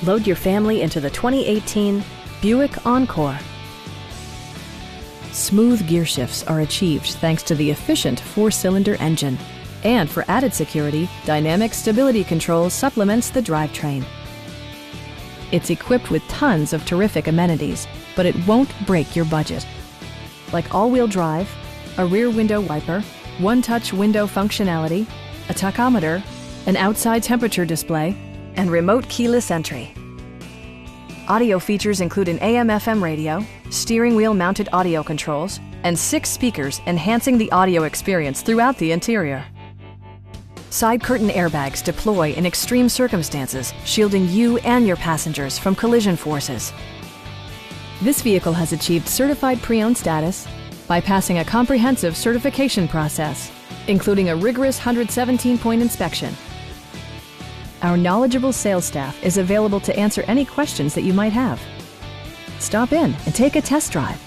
Load your family into the 2018 Buick Encore. Smooth gear shifts are achieved thanks to the efficient 4-cylinder engine. And for added security, dynamic stability control supplements the drivetrain. It's equipped with tons of terrific amenities, but it won't break your budget. Like all-wheel drive, a rear window wiper, one-touch window functionality, a tachometer, an outside temperature display, and remote keyless entry. Audio features include an AM/FM radio, steering wheel mounted audio controls, and 6 speakers enhancing the audio experience throughout the interior. Side curtain airbags deploy in extreme circumstances, shielding you and your passengers from collision forces. This vehicle has achieved certified pre-owned status by passing a comprehensive certification process, including a rigorous 117-point inspection. Our knowledgeable sales staff is available to answer any questions that you might have. Stop in and take a test drive.